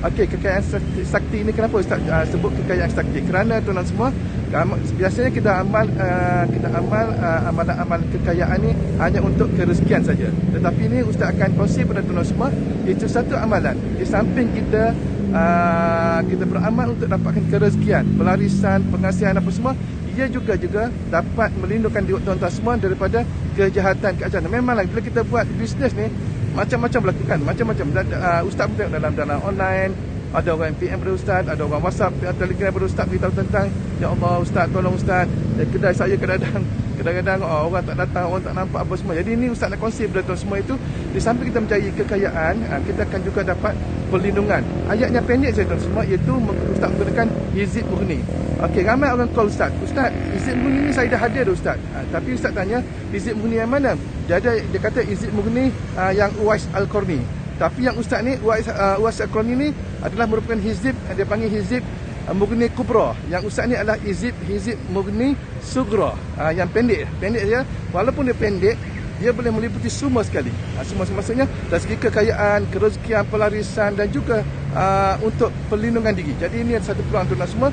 Okey, kekayaan sakti ini kenapa Ustaz sebut kekayaan sakti? Kerana tuan-tuan semua, biasanya kita amal amalan kekayaan ni hanya untuk kerezekian saja. Tetapi ini Ustaz akan kongsi pada tuan-tuan semua, itu satu amalan. Di samping kita beramal untuk dapatkan kerezekian, pelarisan, pengasihan apa semua, ia juga dapat melindungkan diri tuan-tuan semua daripada kejahatan. Memanglah bila kita buat bisnes ni, macam-macam berlakukan, macam-macam. Ustaz pun tengok dalam online, ada orang PM pada Ustaz, ada orang WhatsApp, Telegram pada Ustaz beritahu tentang, ya Allah Ustaz, tolong Ustaz, kedai saya kadang-kadang orang tak datang, orang tak nampak apa semua. Jadi ini Ustaz nak kongsi kepada tuan semua itu, di samping kita mencari kekayaan, kita akan juga dapat perlindungan. Ayatnya pendek saya tuan semua, iaitu Ustaz menggunakan hizib murni. Okey, ramai orang call Ustaz, hizib murni ni saya dah ada dah Ustaz. Tapi Ustaz tanya, hizib murni yang mana? Dia kata hizib murni yang Uwais Al-Qarni. Tapi yang Ustaz ni, Uwais Al-Qarni ni adalah merupakan hizib, dia panggil hizib murni kubra. Yang Ustaz ni adalah hizib murni sugra. Yang pendek saja. Walaupun dia pendek, dia boleh meliputi semua sekali. Semua maksudnya dari segi kekayaan, kerezekian, pelarisan dan juga untuk perlindungan diri. Jadi ini ada satu peluang tuan-tuan semua.